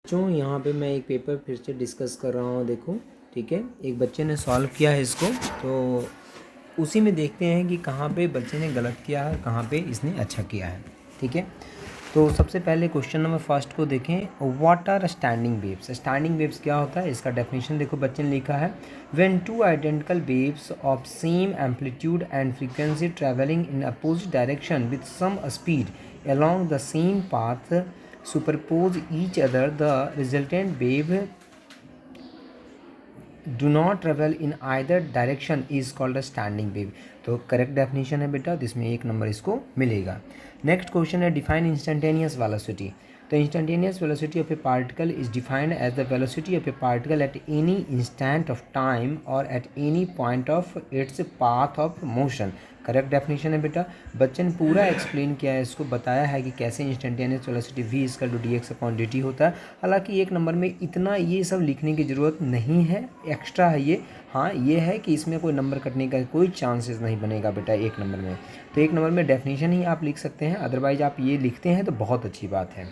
बच्चों यहाँ पे मैं एक पेपर फिर से डिस्कस कर रहा हूँ। देखो ठीक है, एक बच्चे ने सॉल्व किया है इसको, तो उसी में देखते हैं कि कहाँ पे बच्चे ने गलत किया है, कहाँ पे इसने अच्छा किया है। ठीक है, तो सबसे पहले क्वेश्चन नंबर फर्स्ट को देखें। What are standing waves. Standing waves क्या होता है, इसका डेफिनेशन देखो बच्चे ने लिखा है। When two identical waves of same amplitude and frequency travelling in opposite direction with some speed along the same path superpose each other, the resultant wave do not travel in either direction is called a standing wave। तो correct definition है बेटा, जिसमें 1 number इसको मिलेगा। Next question है define instantaneous velocity. तो instantaneous velocity of a particle is defined as the velocity of a particle at any instant of time और at any point of its path of motion. Correct definition है बेटा। बच्चे ने पूरा explain किया है, इसको बताया है कि कैसे instantaneous velocity v equal to D X upon D T होता है। हालांकि 1 नंबर में इतना ये सब लिखने की ज़रूरत नहीं है, एक्स्ट्रा है ये। हाँ ये है कि इसमें कोई नंबर कटने का कोई चांसेस नहीं बनेगा बेटा 1 नंबर में। तो 1 नंबर में डेफिनेशन ही आप लिख सकते हैं, अदरवाइज आप ये लिखते हैं तो बहुत अच्छी बात है।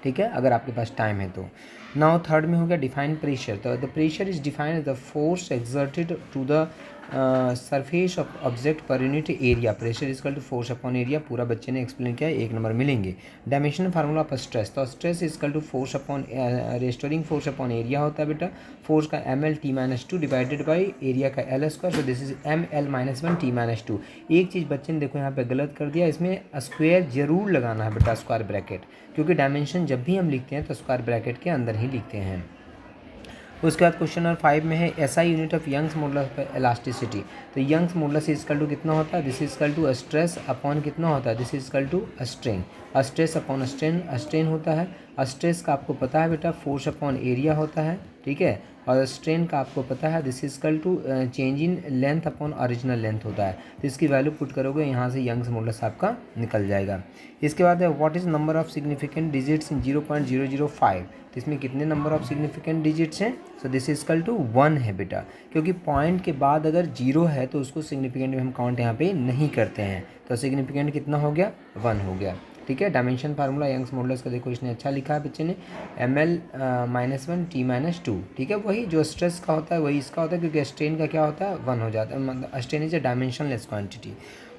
ठीक है, अगर आपके पास टाइम है तो। नाउ थर्ड में हो गया डिफाइन प्रेशर। तो the pressure is defined as the force exerted to the surface of object per unit area. Pressure is equal to force upon area, पूरा बच्चे ने एक्सप्लेन किया है, 1 नंबर मिलेंगे। Dimension formula of stress. तो stress is equal to force upon restoring force upon area होता है बेटा। फोर्स का ml(t-2) डिवाइडेड बाई एरिया का l², तो दिस इज ml-1(t-2). एक चीज़ बच्चे ने देखो यहाँ पे गलत कर दिया, इसमें स्क्वायर जरूर लगाना है बेटा, स्क्वायर ब्रैकेट, क्योंकि डायमेंशन जब भी हम लिखते हैं तो स्क्वायर ब्रैकेट के अंदर ही लिखते हैं। उसके बाद क्वेश्चन नंबर 5 में है SI unit of Young's modulus of elasticity. तो Young's modulus is equal to कितना होता है, this is equal to stress upon कितना होता है, this is equal to strain. Stress upon strain, strain होता है। स्ट्रेस का आपको पता है बेटा फोर्स अपॉन एरिया होता है, ठीक है। और स्ट्रेन का आपको पता है this is equal to change in length upon original length होता है। तो इसकी वैल्यू पुट करोगे यहाँ से यंग्स मॉडुलस आपका निकल जाएगा। इसके बाद है what is number of significant digits in 0.005। तो इसमें कितने नंबर ऑफ सिग्निफिकेंट डिजिट्स हैं, so this is equal to 1 है बेटा, क्योंकि पॉइंट के बाद अगर 0 है तो उसको सिग्निफिकेंट में हम काउंट यहाँ पे नहीं करते हैं। तो सिग्निफिकेंट कितना हो गया, 1 हो गया। ठीक है, डायमेंशन फार्मूला यंग्स मॉडुलस का देखो इसने अच्छा लिखा है बच्चे ने, ml-1 t-2। ठीक है, वही जो स्ट्रेस का होता है वही इसका होता है, क्योंकि स्ट्रेन का क्या होता है 1 हो जाता है, मतलब strain is a dimensionless quantity.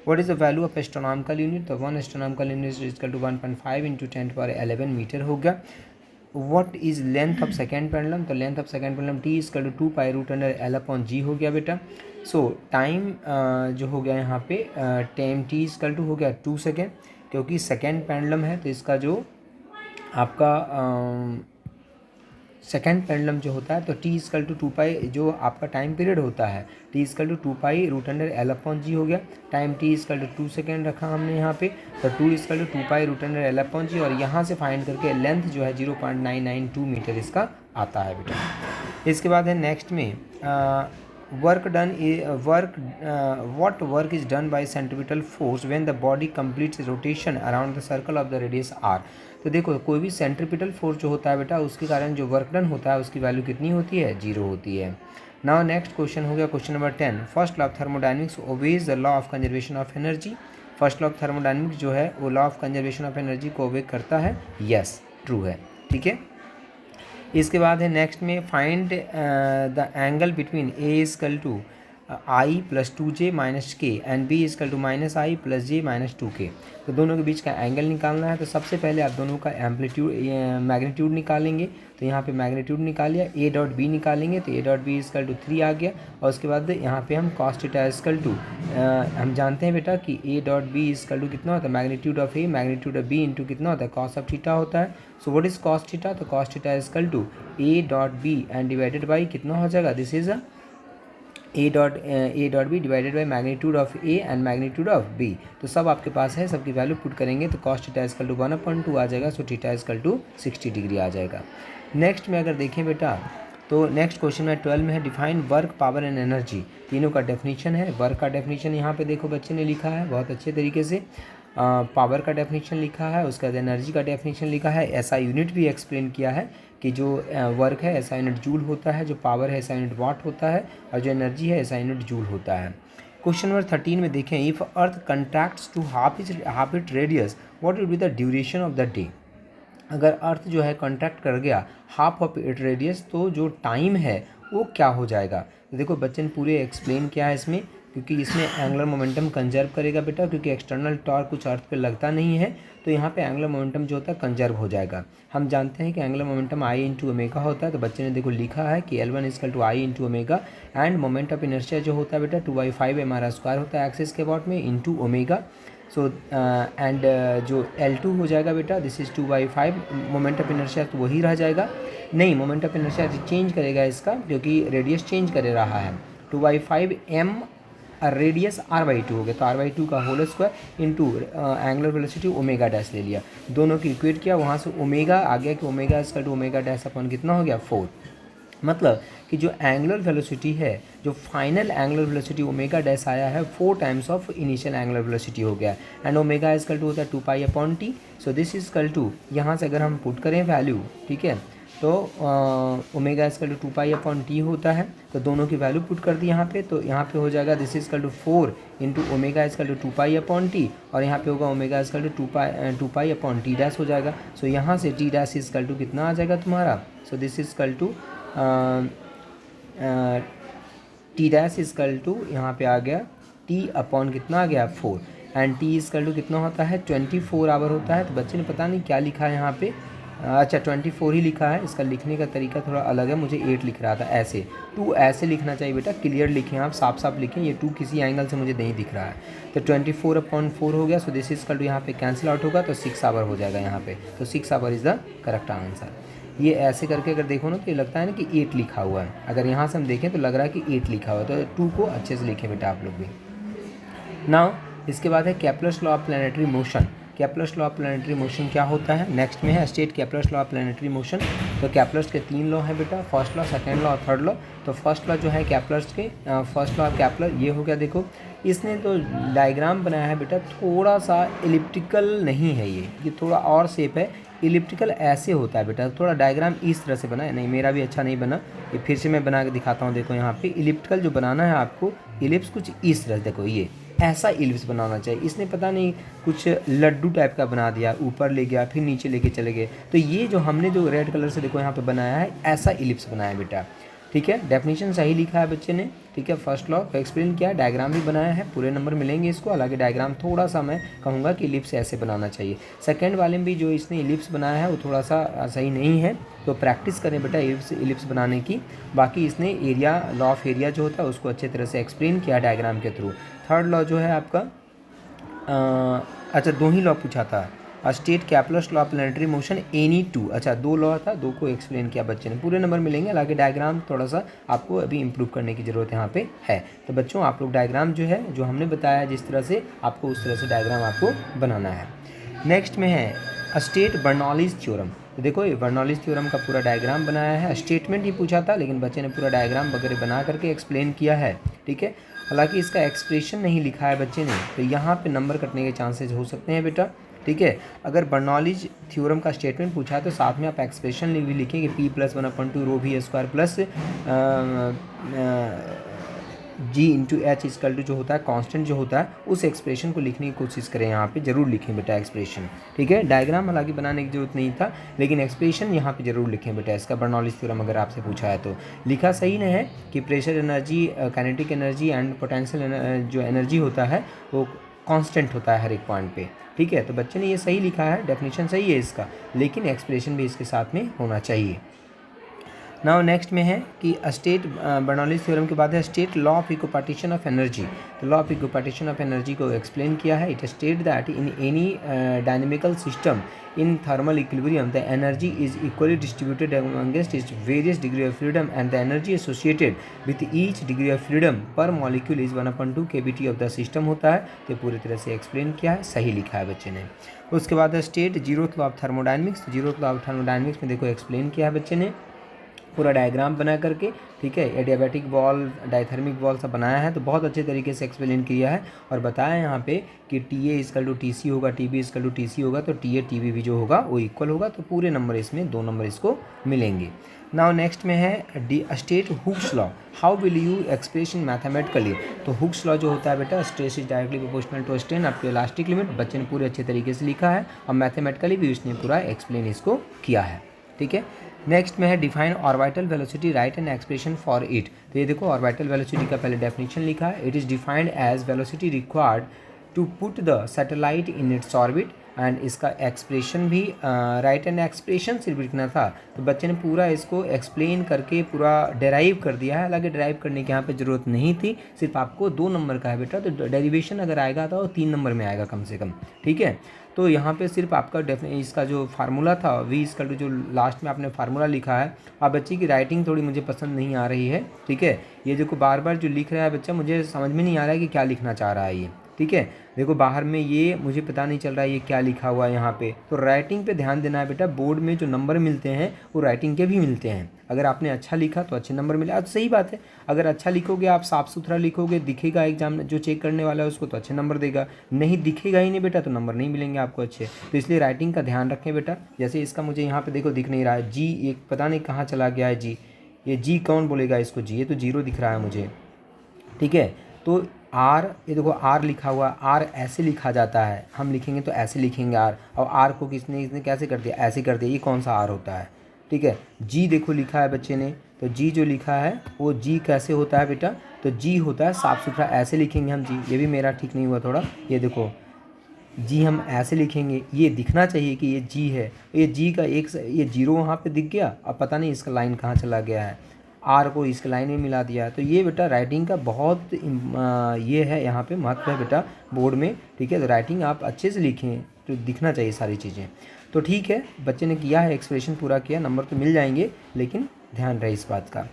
What is the value of astronomical unit? तो 1 astronomical unit is equal to 1.5 into 10⁻11 metre हो गया। What is length of second pendulum? तो length of second pendulum t is equal to 2 pi root under l upon g हो गया बेटा। सो time जो हो गया यहाँ पे time t is equal to हो गया 2 सेकेंड, क्योंकि सेकेंड पेंडुलम है तो इसका जो आपका सेकेंड पेंडुलम जो होता है तो टी इजकल टू 2 पाई जो आपका टाइम पीरियड होता है, T equal to 2 pi root under L upon G हो गया। Time T equal to 2 second रखा हमने यहाँ पे, तो 2 equal to 2 pi root under L upon G, और यहाँ से फाइंड करके लेंथ जो है 0.992 मीटर इसका आता है बेटा। इसके बाद है नेक्स्ट में work done what work is done by centripetal force when the body completes rotation around the circle of the radius r। तो देखो कोई भी सेंट्रीपिटल फोर्स जो होता है बेटा उसके कारण जो वर्क डन होता है उसकी वैल्यू कितनी होती है, 0 होती है। नाउ नेक्स्ट क्वेश्चन हो गया question number 10। First law of thermodynamics obeys the law of conservation of energy. First law of thermodynamics जो है वो law of conservation of energy को ओबे करता है, यस ट्रू है। ठीक है, इसके बाद है नेक्स्ट में find the angle between A equal to I plus 2j minus K and B is equal to minus I plus J minus 2k। तो दोनों के बीच का एंगल निकालना है, तो सबसे पहले आप दोनों का एम्पलीट्यूड मैग्नीट्यूड निकालेंगे। तो यहाँ पे मैग्नीट्यूड निकाल लिया, ए डॉट बी निकालेंगे तो A dot B is equal to 3 आ गया। और उसके बाद यहाँ पे हम कॉस थीटा इजकल टू हम जानते हैं बेटा कि A dot B is equal to कितना होता है, magnitude of A magnitude of B into कितना होता है, कॉस ऑफ थीटा होता है। So what is cos theta, तो cos theta equal to A dot B and divided by कितना हो जाएगा, this is A dot B divided by magnitude of A and magnitude of B. तो सब आपके पास है, सबकी वैल्यू पुट करेंगे तो कॉस थीटा इजकल टू 1/2 आ जाएगा, so theta equal to 60 degree आ जाएगा। नेक्स्ट में अगर देखें बेटा तो नेक्स्ट क्वेश्चन में 12 में है define work power and energy. तीनों का डेफिनेशन है। वर्क का डेफिनेशन यहाँ पे देखो बच्चे ने लिखा है बहुत अच्छे तरीके से, पावर का डेफिनेशन लिखा है, उसके बाद एनर्जी का डेफिनेशन लिखा है, ऐसा यूनिट भी एक्सप्लेन किया है कि जो वर्क है ऐसा यूनिट जूल होता है, जो पावर है ऐसा यूनिट वाट होता है, और जो एनर्जी है ऐसा यूनिट जूल होता है। क्वेश्चन नंबर 13 में देखें if earth contracts to half it radius what will be the duration of the day. अगर अर्थ जो है कॉन्ट्रैक्ट कर गया हाफ ऑफ इट रेडियस, तो जो टाइम है वो क्या हो जाएगा। तो देखो बच्चे ने पूरे एक्सप्लेन किया है इसमें, क्योंकि इसमें एंगुलर मोमेंटम कंजर्व करेगा बेटा, क्योंकि एक्सटर्नल टॉर्क कुछ अर्थ पे लगता नहीं है, तो यहाँ पे एंगुलर मोमेंटम जो होता है कंजर्व हो जाएगा। हम जानते हैं कि एंगुलर मोमेंटम आई इंटू ओमेगा होता है, तो बच्चे ने देखो लिखा है कि L1 is equal to I into omega, and moment of inertia जो होता है बेटा 2/5 mr² होता है एक्सिस के अबाउट में इंटू ओमेगा। सो एंड जो L2 हो जाएगा बेटा, this is 2/5 moment of inertia, तो वही रह जाएगा। नहीं, मोमेंट ऑफ इनर्शिया चेंज करेगा इसका, क्योंकि रेडियस चेंज कर रहा है। 2/5 m रेडियस r/2 हो गया, तो r/2 का whole square into angular velocity omega dash ले लिया, दोनों की इक्वेट किया, वहाँ से ओमेगा आ गया कि ओमेगा इसका टू ओमेगा डैश अपन कितना हो गया 4। मतलब कि जो एंगुलर वेलोसिटी है, जो final angular velocity omega dash आया है 4 times of initial angular velocity हो गया, एंड ओमेगा इजकल टू होता है 2π/t। So this is equal to, यहाँ से अगर हम पुट करें वैल्यू, ठीक है, तो ओमेगा इजकल टू 2π/t होता है, तो दोनों की वैल्यू पुट कर दी यहाँ पे, तो यहाँ पे हो जाएगा this is equal to 4 into omega is equal to 2π/t, और यहाँ पे होगा omega is equal to 2π/t dash हो जाएगा। सो यहाँ से t डैश इजकल टू कितना आ जाएगा तुम्हारा, so this is equal to T dash is equal to यहाँ पे आ गया t अपॉन कितना आ गया 4, एंड t इजकल टू कितना होता है 24 आवर होता है। तो बच्चे ने पता नहीं क्या लिखा है यहाँ पे, अच्छा 24 ही लिखा है, इसका लिखने का तरीका थोड़ा अलग है, मुझे 8 लिख रहा था ऐसे। 2 ऐसे लिखना चाहिए बेटा, क्लियर लिखें आप, साफ साफ लिखें, ये 2 किसी एंगल से मुझे नहीं दिख रहा है। तो 24/4 हो गया, सो दिस इजकल टू यहाँ पे कैंसिल आउट होगा, तो 6 आवर हो जाएगा यहाँ पे, तो 6 our is the correct answer. ये ऐसे करके अगर देखो ना तो ये लगता है ना कि 8 लिखा हुआ है, अगर यहाँ से हम देखें तो लग रहा है कि 8 लिखा हुआ है, तो 2 को अच्छे से लिखें बेटा आप लोग भी। नाउ इसके बाद है Kepler's law of planetary motion. Kepler's law of planetary motion क्या होता है, नेक्स्ट में है state Kepler's law of planetary motion. तो केप्लर्स के 3 लॉ हैं बेटा, फर्स्ट लॉ, सेकंड लॉ और थर्ड लॉ। तो फर्स्ट लॉ जो है केप्लर्स के, फर्स्ट लॉ ऑफ केप्लर ये हो गया। देखो इसने तो डायग्राम बनाया है बेटा, थोड़ा सा एलिप्टिकल नहीं है, ये थोड़ा और शेप है, इलिप्टिकल ऐसे होता है बेटा, थोड़ा डायग्राम इस तरह से बना है, नहीं मेरा भी अच्छा नहीं बना, ये फिर से मैं बना के दिखाता हूँ। देखो यहाँ पे इलिप्टिकल जो बनाना है आपको, इलिप्स कुछ इस तरह से, देखो ये ऐसा इलिप्स बनाना चाहिए, इसने पता नहीं कुछ लड्डू टाइप का बना दिया, ऊपर ले गया फिर नीचे लेके चले गए। तो ये जो हमने जो रेड कलर से देखो यहाँ पे बनाया है, ऐसा इलिप्स बनाया बेटा, ठीक है। डेफिनेशन सही लिखा है बच्चे ने, ठीक है। फर्स्ट लॉ को एक्सप्लेन किया, डायग्राम भी बनाया है, पूरे नंबर मिलेंगे इसको। हालांकि डायग्राम थोड़ा सा मैं कहूँगा कि इलिप्स ऐसे बनाना चाहिए। सेकंड वाले में भी जो इसने इलिप्स बनाया है वो थोड़ा सा सही नहीं है, तो प्रैक्टिस करें बेटा इलिप्स बनाने की। बाकी इसने एरिया, लॉ ऑफ एरिया जो होता है उसको अच्छे तरह से एक्सप्लेन किया डायग्राम के थ्रू। थर्ड लॉ जो है आपका, अच्छा 2 ही लॉ पूछा था, state Kepler's law of planetary motion any 2, अच्छा 2 लॉ था, 2 को एक्सप्लेन किया बच्चे ने। पूरे नंबर मिलेंगे, हालांकि डायग्राम थोड़ा सा आपको अभी इंप्रूव करने की ज़रूरत यहाँ पे है। तो बच्चों आप लोग डायग्राम जो है, जो हमने बताया जिस तरह से, आपको उस तरह से डायग्राम आपको बनाना है। नेक्स्ट में है स्टेट बर्नौलीज थ्योरम। तो देखो ये बर्नौलीज थ्योरम का पूरा डायग्राम बनाया है, स्टेटमेंट ही पूछा था लेकिन बच्चे ने पूरा डायग्राम वगैरह बना करके एक्सप्लेन किया है, ठीक है। हालांकि इसका एक्सप्रेशन नहीं लिखा है बच्चे ने, तो यहाँ पे नंबर कटने के चांसेस हो सकते हैं बेटा, ठीक है। अगर बर्नौलीज थ्योरम का स्टेटमेंट पूछा है तो साथ में आप एक्सप्रेशन भी लिखें कि P+1/2 ρ v² plus G into H is equal to जो होता है कांस्टेंट जो होता है, उस एक्सप्रेशन को लिखने की कोशिश करें, यहाँ पे जरूर लिखें बेटा एक्सप्रेशन, ठीक है। डायग्राम हालांकि बनाने की जरूरत नहीं था, लेकिन एक्सप्रेशन यहाँ पे जरूर लिखें बेटा इसका, बर्नौलीज थ्योरम अगर आपसे पूछा है तो। लिखा सही नहीं है कि pressure energy, kinetic energy and potential जो एनर्जी होता है वो कांस्टेंट होता है हर एक पॉइंट पे, ठीक है। तो बच्चे ने ये सही लिखा है, डेफिनेशन सही है इसका, लेकिन एक्सप्रेशन भी इसके साथ में होना चाहिए। नाउ नेक्स्ट में है कि स्टेट बर्नौलीज थ्योरम के बाद है state law of equipartition of energy. तो law of equipartition of energy को एक्सप्लेन किया है। It state that in any dynamical system in thermal equilibrium the energy is equally distributed amongst its various degree of freedom and the energy associated with each degree of freedom per molecule is 1/2 kBT of the system होता है। तो पूरी तरह से explain किया है, सही लिखा है बच्चे ने। उसके बाद है state zeroth law of thermodynamics. Zeroth law of thermodynamics में देखो एक्सप्लेन किया है बच्चे ने पूरा डायग्राम बना करके, ठीक है, एडियाबैटिक वॉल, डायथर्मिक वॉल सब बनाया है, तो बहुत अच्छे तरीके से एक्सप्लेन किया है और बताया यहाँ पे कि T A equal to T C होगा, T B is equal to T C होगा, तो टी ए टी बी भी जो होगा वो इक्वल होगा, तो पूरे नंबर इसमें 2 नंबर इसको मिलेंगे। नाउ नेक्स्ट में है the state Hooke's law, how will you express in mathematically. तो हुक्स लॉ जो होता है बेटा, stress is directly proportional to strain up to elastic limit, बच्चे ने पूरे अच्छे तरीके से लिखा है और मैथमेटिकली भी उसने पूरा एक्सप्लेन इसको किया है, ठीक है। नेक्स्ट में है define orbital velocity, right an expression for it. तो ये देखो ऑर्बिटल वेलोसिटी का पहले डेफिनेशन लिखा है, it is defined as velocity required to put the satellite in its orbit, and इसका एक्सप्रेशन भी राइट एंड एक्सप्रेशन सिर्फ लिखना था, तो बच्चे ने पूरा इसको एक्सप्लेन करके पूरा डेराइव कर दिया है। हालांकि डेराइव करने की यहाँ पे ज़रूरत नहीं थी, सिर्फ आपको 2 नंबर का है बेटा, तो डेरिवेशन अगर आएगा तो 3 नंबर में आएगा कम से कम, ठीक है। तो यहाँ पे सिर्फ आपका इसका जो फार्मूला था v इसका जो लास्ट में आपने फार्मूला लिखा है, अब बच्चे की राइटिंग थोड़ी मुझे पसंद नहीं आ रही है, ठीक है। ये देखो बार बार जो लिख रहा है बच्चा, मुझे समझ में नहीं आ रहा है कि क्या लिखना चाह रहा है ये, ठीक है। देखो बाहर में ये मुझे पता नहीं चल रहा है ये क्या लिखा हुआ है यहाँ पे, तो राइटिंग पे ध्यान देना है बेटा। बोर्ड में जो नंबर मिलते हैं वो राइटिंग के भी मिलते हैं, अगर आपने अच्छा लिखा तो अच्छे नंबर मिले, आज सही बात है। अगर अच्छा लिखोगे, आप साफ़ सुथरा लिखोगे, दिखेगा एग्जाम जो चेक करने वाला है उसको तो अच्छे नंबर देगा, नहीं दिखेगा ही नहीं बेटा तो नंबर नहीं मिलेंगे आपको अच्छे। तो इसलिए राइटिंग का ध्यान रखें बेटा। जैसे इसका मुझे यहाँ पे देखो दिख नहीं रहा है जी, एक पता नहीं कहाँ चला गया है जी, ये जी कौन बोलेगा इसको जी, ये तो 0 दिख रहा है मुझे, ठीक है। तो आर, ये देखो आर लिखा हुआ, आर ऐसे लिखा जाता है, हम लिखेंगे तो ऐसे लिखेंगे आर, और आर को इसने कैसे कर दिया, ऐसे कर दिया, ये कौन सा आर होता है, ठीक है। जी देखो लिखा है बच्चे ने, तो जी जो लिखा है वो जी कैसे होता है बेटा, तो जी होता है साफ़ सुथरा ऐसे लिखेंगे हम जी, ये भी मेरा ठीक नहीं हुआ थोड़ा, ये देखो जी हम ऐसे लिखेंगे, ये दिखना चाहिए कि ये जी है, ये जी का एक ये 0 वहाँ पे दिख गया, अब पता नहीं इसका लाइन कहाँ चला गया है, आर को इसके लाइन में मिला दिया है। तो ये बेटा राइटिंग का बहुत ये है यहाँ पे महत्व है बेटा बोर्ड में, ठीक है। तो राइटिंग आप अच्छे से लिखें तो दिखना चाहिए सारी चीज़ें। तो ठीक है, बच्चे ने किया है, एक्सप्रेशन पूरा किया, नंबर तो मिल जाएंगे, लेकिन ध्यान रहे इस बात का।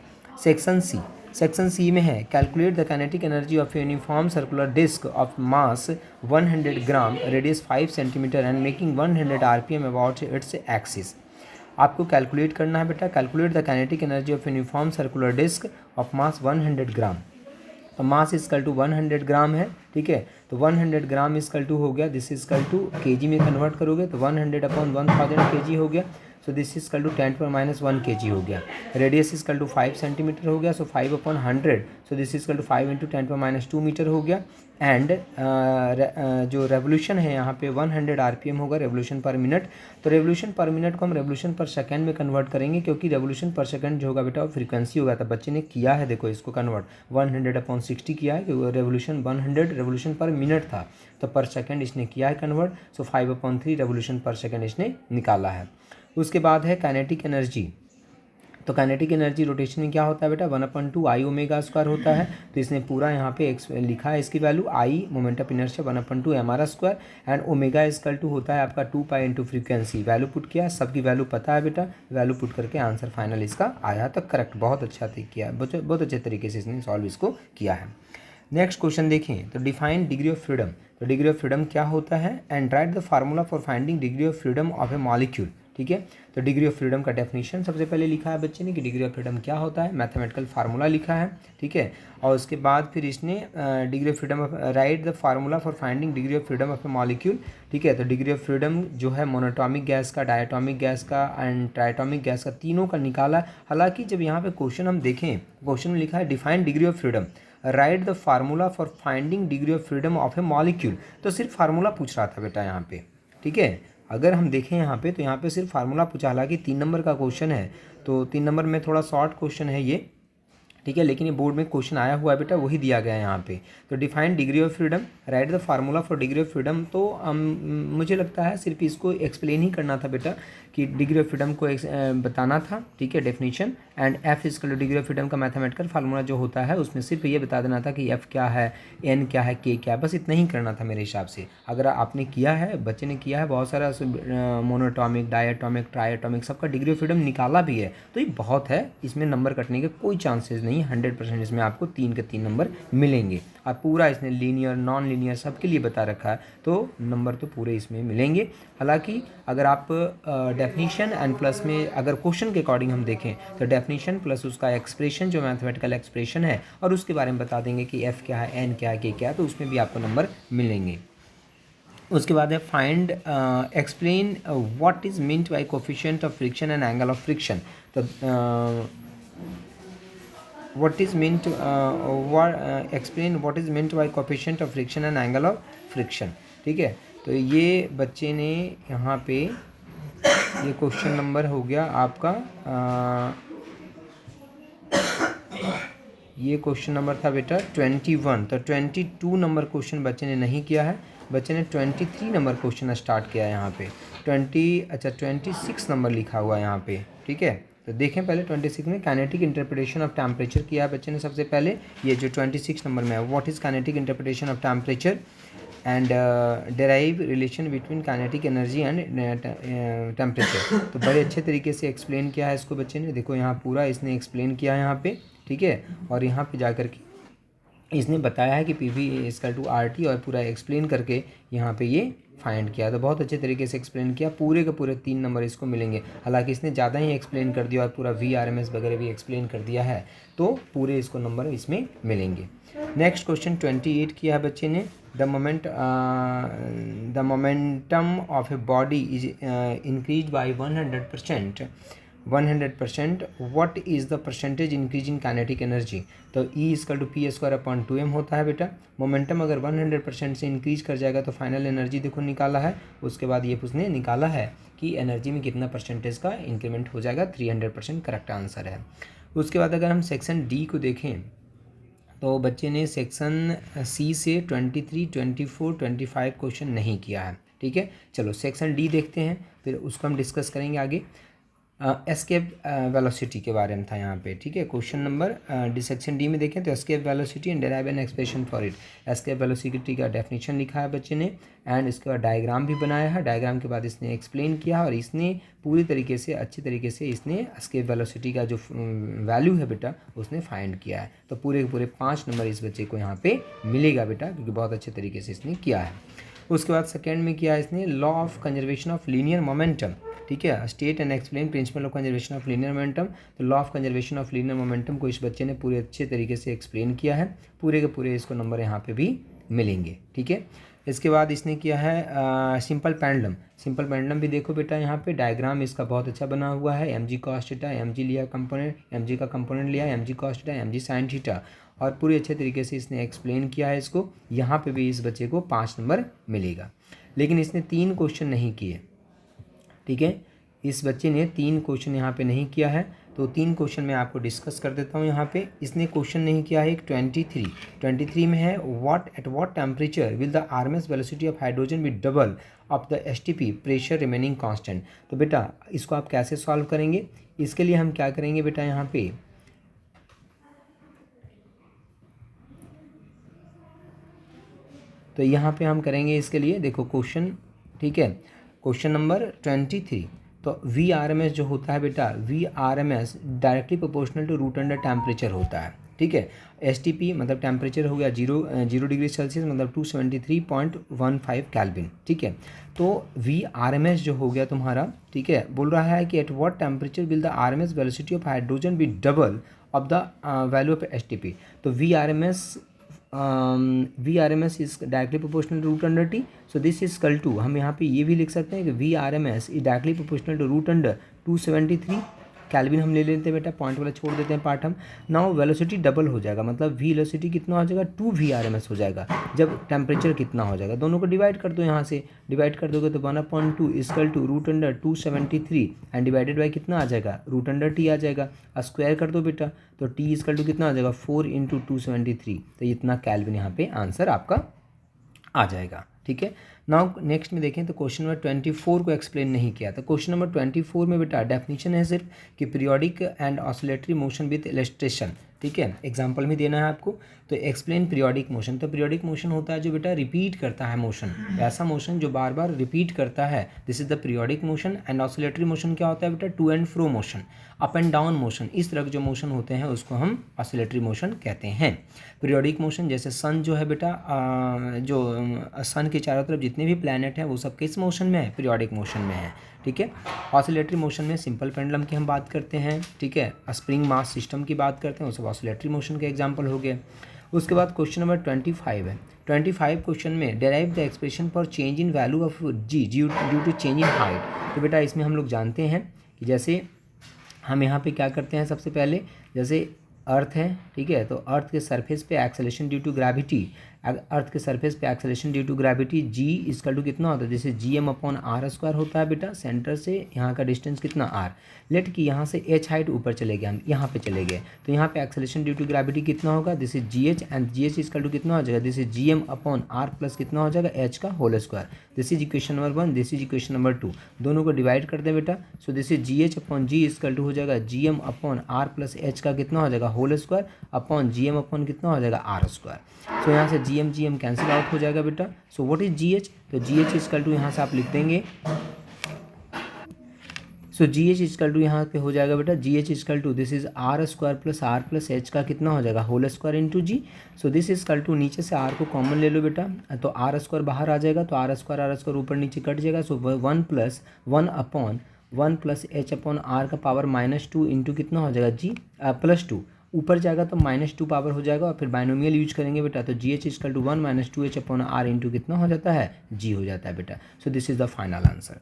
सेक्शन सी में है calculate the kinetic energy of uniform circular disc of mass 100 gram, radius 5 centimetre and making 100 RPM about its axis. आपको कैलकुलेट करना है बेटा, calculate the kinetic energy of uniform circular disc of mass 100 gram. तो mass is equal to 100 ग्राम है, ठीक है। तो 100 ग्राम is equal to हो गया, दिस इजकल टू केजी में कन्वर्ट करोगे तो 100 अपॉन 1000 केजी हो गया, so this is equal to 10⁻⁻1 KG हो गया। रेडियस इजकल टू 5 सेंटीमीटर हो गया, so 5 upon 100, so this is equal to 5 into 10⁻2 metre हो गया। एंड जो रेवोल्यूशन है यहाँ पे 100 आरपीएम होगा, रेवोल्यूशन पर मिनट। तो रेवोल्यूशन पर मिनट को हम रेवोल्यूशन पर सेकंड में कन्वर्ट करेंगे, क्योंकि रेवोल्यूशन पर सेकंड जो होगा बेटा वो फ्रीक्वेंसी होगा। तो बच्चे ने किया है देखो इसको कन्वर्ट, 100/60 किया है, क्योंकि रेवोल्यूशन 100 रेवोल्यूशन पर मिनट था, तो पर सेकंड इसने किया है कन्वर्ट, सो 5/3 रेवोल्यूशन पर सेकंड इसने निकाला है। उसके बाद है काइनेटिक एनर्जी। तो काइनेटिक एनर्जी रोटेशन में क्या होता है बेटा, 1/2 आई ओमेगा स्क्वायर होता है। तो इसने पूरा यहाँ पे लिखा है इसकी value, I moment of inertia 1/2 M square, and omega is equal to होता है आपका 2 इंटू फ्रीक्वेंसी। वैल्यू पुट किया, सबकी वैल्यू पता है बेटा, वैल्यू पुट करके आंसर फाइनल इसका आया, तो करेक्ट, बहुत अच्छा किया, बहुत अच्छे तरीके से इसने सॉल्व इसको किया है। नेक्स्ट क्वेश्चन देखें, तो डिफाइन डिग्री ऑफ फ्रीडम। तो डिग्री ऑफ फ्रीडम क्या होता है, and right the formula for finding degree of freedom of A molecule, ठीक है। तो डिग्री ऑफ फ्रीडम का डेफिनेशन सबसे पहले लिखा है बच्चे ने कि डिग्री ऑफ फ्रीडम क्या होता है, मैथमेटिकल फार्मूला लिखा है, ठीक है। और उसके बाद फिर इसने degree of freedom of right the formula for finding degree of freedom of A molecule, ठीक है। तो डिग्री ऑफ फ्रीडम जो है मोनोटॉमिक गैस का, डायटॉमिक गैस का एंड ट्राइटॉमिक गैस का, तीनों का निकाला। हालांकि जब यहाँ पे क्वेश्चन हम देखें, क्वेश्चन में लिखा है define degree of freedom, right the formula for finding degree of freedom of A molecule, तो सिर्फ फार्मूला पूछ रहा था बेटा यहाँ पे, ठीक है। अगर हम देखें यहाँ पे तो यहाँ पे सिर्फ फार्मूला पूछा, हालांकि 3 नंबर का क्वेश्चन है, तो 3 नंबर में थोड़ा शॉर्ट क्वेश्चन है ये, ठीक है, लेकिन ये बोर्ड में क्वेश्चन आया हुआ है बेटा, वही दिया गया है यहाँ पे। तो define degree of freedom, right the formula for degree of freedom, तो मुझे लगता है सिर्फ इसको एक्सप्लेन ही करना था बेटा कि डिग्री ऑफ फ्रीडम को बताना था, ठीक है, definition. And F is equal to degree of freedom का मैथमेटिकल फार्मूला जो होता है उसमें सिर्फ ये बता देना था कि एफ क्या है, एन क्या है, के क्या है, बस इतना ही करना था मेरे हिसाब से। अगर आपने किया है, बच्चे ने किया है, बहुत सारा मोनोटॉमिक, डायटॉमिक, ट्राइटॉमिक सबका डिग्री ऑफ फ्रीडम निकाला भी है, तो ये बहुत है, इसमें नंबर कटने के कोई चांसेस नहीं, 100% इसमें आपको 3 के 3 नंबर मिलेंगे। और पूरा इसने लीनियर, नॉन लीनियर सबके लिए बता रखा है, तो नंबर तो पूरे इसमें मिलेंगे। हालांकि अगर आप डेफिनीशन एंड प्लस में अगर क्वेश्चन के अकॉर्डिंग हम देखें तो डेफिनीशन प्लस उसका एक्सप्रेशन जो मैथमेटिकल एक्सप्रेशन है और उसके बारे में बता देंगे कि एफ क्या है, एन क्या है, के क्या है, तो उसमें भी आपको नंबर मिलेंगे। उसके बाद है find explain what is meant bye coefficient of friction and angle of friction. तो what is meant explain what is meant by coefficient of friction and angle of friction। ठीक है, तो ये बच्चे ने यहाँ पे ये क्वेश्चन नंबर हो गया आपका ये क्वेश्चन नंबर था बेटा 21। तो 22 नंबर क्वेश्चन बच्चे ने नहीं किया है, बच्चे ने 23 नंबर क्वेश्चन स्टार्ट किया है यहाँ पे 26 नंबर लिखा हुआ है यहाँ पे। ठीक है, तो देखें पहले 26 में काइनेटिक इंटरप्रिटेशन ऑफ टेम्परेचर किया है बच्चे ने सबसे पहले। ये जो 26 नंबर में है what is kinetic interpretation of temperature and derive relation between kinetic energy and temperature. तो बड़े अच्छे तरीके से एक्सप्लेन किया है इसको बच्चे ने, देखो यहाँ पूरा इसने एक्सप्लेन किया है यहाँ पे। ठीक है, और यहाँ पे जा कर के इसने बताया है कि P V is equal to R T और पूरा एक्सप्लेन करके यहाँ पे ये फाइंड किया। तो बहुत अच्छे तरीके से एक्सप्लेन किया, पूरे के पूरे 3 नंबर इसको मिलेंगे। हालांकि इसने ज़्यादा ही एक्सप्लेन कर दिया और पूरा VRMS वगैरह भी एक्सप्लेन कर दिया है, तो पूरे इसको नंबर इसमें मिलेंगे। नेक्स्ट क्वेश्चन 28 किया है बच्चे ने। The momentum of a body is increase by 100%, what is the percentage increase in kinetic energy. तो E इजकल टू P² होता है बेटा। मोमेंटम अगर 100% से इंक्रीज कर जाएगा तो फाइनल एनर्जी देखो निकाला है। उसके बाद ये उसने निकाला है कि एनर्जी में कितना परसेंटेज का इंक्रीमेंट हो जाएगा, 300% करेक्ट आंसर है। उसके बाद अगर हम सेक्शन D को देखें तो बच्चे ने सेक्शन C से 23, 24, 25 क्वेश्चन नहीं किया है। ठीक है, चलो सेक्शन D देखते हैं, फिर उसको हम डिस्कस करेंगे आगे। एस्केप वेलोसिटी के बारे में था यहाँ पे। ठीक है, क्वेश्चन नंबर सेक्शन डी में देखें तो escape velocity and derive an expression for it. Escape velocity का डेफिनेशन लिखा है बच्चे ने एंड इसके बाद डायग्राम भी बनाया है। डायग्राम के बाद इसने एक्सप्लेन किया और इसने पूरी तरीके से अच्छी तरीके से इसने एस्केप वेलोसिटी का जो वैल्यू है बेटा उसने फाइंड किया है। तो पूरे के पूरे 5 नंबर इस बच्चे को यहाँ पे मिलेगा बेटा, क्योंकि बहुत अच्छे तरीके से इसने किया है। उसके बाद सेकेंड में किया है इसने law of conservation of linear momentum. ठीक है, state and explain principle of conservation of linear momentum. तो law of conservation of linear momentum को इस बच्चे ने पूरे अच्छे तरीके से एक्सप्लेन किया है। पूरे के पूरे इसको नंबर यहाँ पे भी मिलेंगे। ठीक है, इसके बाद इसने किया है सिंपल पेंडुलम। सिंपल पेंडुलम भी देखो बेटा, यहाँ पे डायग्राम इसका बहुत अच्छा बना हुआ है। mg cos थीटा, mg लिया कंपोनेंट, mg का कंपोनेंट लिया, mg cos theta, mg sin theta, और पूरे अच्छे तरीके से इसने एक्सप्लेन किया है इसको। यहाँ पे भी इस बच्चे को 5 नंबर मिलेगा, लेकिन इसने 3 क्वेश्चन नहीं किए। ठीक है, इस बच्चे ने 3 क्वेश्चन यहाँ पे नहीं किया है, तो 3 क्वेश्चन मैं आपको डिस्कस कर देता हूँ। यहाँ पे इसने क्वेश्चन नहीं किया है एक 23 में है at what temperature will the RMS velocity of hydrogen be double of the STP pressure remaining constant. तो बेटा इसको आप कैसे सॉल्व करेंगे, इसके लिए हम क्या करेंगे बेटा, यहाँ पे तो यहाँ पे हम करेंगे इसके लिए, देखो क्वेश्चन। ठीक है, क्वेश्चन नंबर 23। तो VRMS जो होता है बेटा, VRMS directly proportional to root under temperature होता है। ठीक है, STP मतलब टेम्परेचर हो गया 0 डिग्री सेल्सियस मतलब 273.15 केल्विन। ठीक है, तो VRMS जो हो गया तुम्हारा, ठीक है, बोल रहा है कि at what temperature will the RMS velocity of hydrogen be double of the value of STP। तो VRMS is directly proportional to root under T, so this is equal to, हम यहाँ पे ये भी लिख सकते हैं कि VRMS is directly proportional to root under 273 kelvin. हम ले लेते हैं बेटा, पॉइंट वाला छोड़ देते हैं पार्ट हम। नाउ वेलोसिटी डबल हो जाएगा, मतलब वेलोसिटी कितना हो जाएगा, 2 VRMS हो जाएगा जब टेम्परेचर कितना हो जाएगा। दोनों को डिवाइड कर दो, यहाँ से डिवाइड कर दोगे तो 1/2 equal to root under 273 and divided by कितना आ जाएगा, रूट अंडर टी आ जाएगा। स्क्वायर कर दो बेटा, तो टी इक्वल टू कितना आ जाएगा, 4 × 273, तो इतना केल्विन यहाँ पे आंसर आपका आ जाएगा। ठीक है, नाउ नेक्स्ट में देखें तो क्वेश्चन नंबर 24 को एक्सप्लेन नहीं किया। तो क्वेश्चन नंबर 24 में बेटा डेफिनेशन है सिर्फ कि periodic and oscillatory motion with illustration. ठीक है, एग्जांपल में देना है आपको। तो एक्सप्लेन पीरियोडिक मोशन। तो पीरियोडिक मोशन होता है जो बेटा रिपीट करता है मोशन, ऐसा मोशन जो बार बार रिपीट करता है, this is the periodic motion. And oscillatory motion क्या होता है बेटा, to and fro motion, up and down motion, इस तरह के जो मोशन होते हैं उसको हम ऑसिलेटरी मोशन कहते हैं। पीरियोडिक मोशन जैसे सन जो है बेटा, जो सन के चारों तरफ जितने जितने भी प्लैनेट हैं वो सब किस मोशन में है, पीरियोडिक मोशन में है। ठीक है, ऑसिलेटरी मोशन में सिंपल पेंडुलम की हम बात करते हैं। ठीक है, स्प्रिंग मास सिस्टम की बात करते हैं, वो सब ऑसिलेटरी मोशन के एग्जाम्पल हो गए। उसके बाद क्वेश्चन नंबर 25 है। 25 क्वेश्चन में derive the expression for change in value of G due to change in height. तो बेटा इसमें हम लोग जानते हैं कि जैसे हम यहाँ पे क्या करते हैं, सबसे पहले जैसे अर्थ है, ठीक है, तो अर्थ के सरफेस पे acceleration due to gravity, earth के सरफेस पे acceleration due to gravity G इसका टू कितना होता है, जैसे G M upon R square होता है बेटा, सेंटर से यहाँ का डिस्टेंस कितना आर, लेट कि यहाँ से एच हाइट ऊपर चले गए, हम यहाँ पे चले गए, तो यहाँ पे एक्सेलेरेशन ड्यू टू ग्रेविटी कितना होगा, this is G H, and G H इसका टू कितना हो जाएगा, this is G M upon R plus कितना हो जाएगा, एच का whole square. This is equation number 1, this is equation number 2, दोनों को डिवाइड कर दे बेटा। So this is G H upon G इसका टू हो जाएगा G M upon R plus H का कितना हो जाएगा, होल स्क्वायर अपॉन जी एम अपॉन कितना हो जाएगा, आर स्क्वायर। सो यहाँ से जी एम कैंसिल आउट हो जाएगा बेटा। सो व्हाट इज जी एच, तो जी एच इजकल टू यहाँ से आप लिख देंगे, so G H is equal to यहाँ पे हो जाएगा बेटा, G H is equal to this is R square plus H का कितना हो जाएगा, whole square into G. So this is equal to नीचे से आर को कॉमन ले लो बेटा, तो आर स्क्वायर बाहर आ जाएगा, तो आर स्क्वायर ऊपर नीचे कट जाएगा। सो 1 प्लस एच अपॉन आर का पावर -2 इंटू कितना हो जाएगा, जी +2, ऊपर जाएगा तो -2 पावर हो जाएगा, और फिर बाइनोमियल यूज करेंगे बेटा, तो G H is equal to 1 - 2h upon R into कितना हो जाता है, जी हो जाता है बेटा। So this is the final answer.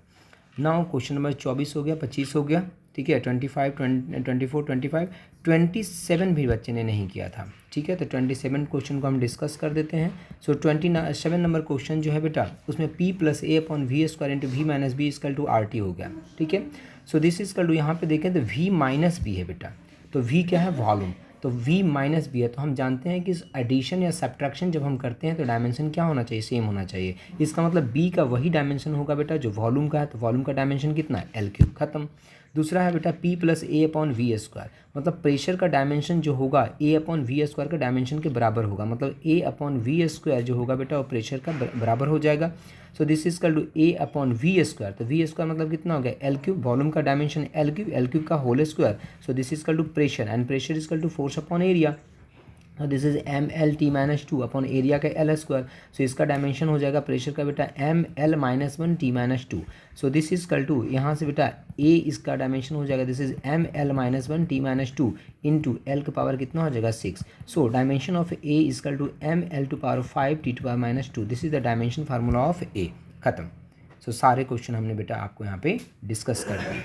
Now question number 24 हो गया, 25 हो गया, ठीक है, 25, 24, 25, 27 भी बच्चे ने नहीं किया था। ठीक है, तो 27 क्वेश्चन को हम डिस्कस कर देते हैं। सो 27 नंबर क्वेश्चन जो है बेटा, उसमें p + a upon V square into v - b is equal to R T हो गया। ठीक है, सो दिस इजकल टू यहाँ पे देखें तो v - b है बेटा, तो v क्या है, वॉल्यूम, तो v - b है, तो हम जानते हैं कि इस एडिशन या सब्ट्रैक्शन जब हम करते हैं तो डायमेंशन क्या होना चाहिए, सेम होना चाहिए। इसका मतलब b का वही डायमेंशन होगा बेटा जो वॉल्यूम का है, तो वॉल्यूम का डायमेंशन कितना है, L3, खत्म। दूसरा है बेटा p + a upon V square, मतलब प्रेशर का डायमेंशन जो होगा a अपॉन वी स्क्वायर का डायमेंशन के बराबर होगा, मतलब a अपॉन वी स्क्वायर जो होगा बेटा वो प्रेशर का बराबर हो जाएगा। So this is equal to a upon V square, तो वी स्क्वायर मतलब कितना हो गया, L3, वॉल्यूम का डायमेंशन L3 का whole square. So this is equal to pressure, and pressure is equal to force upon area, this is mL/T - 2 upon area का L square. So इसका dimension हो जाएगा प्रेशर का बेटा mL-1T - 2। So this is equal to यहाँ से बेटा A इसका डायमेंशन हो जाएगा, this is mL-1T - 2 into L का पावर कितना हो जाएगा, 6। So dimension of A is equal to mL/5 T⁻² 2, this is the dimension formula of A, खत्म। सो सारे क्वेश्चन हमने बेटा आपको यहाँ पे डिस्कस कर दिए।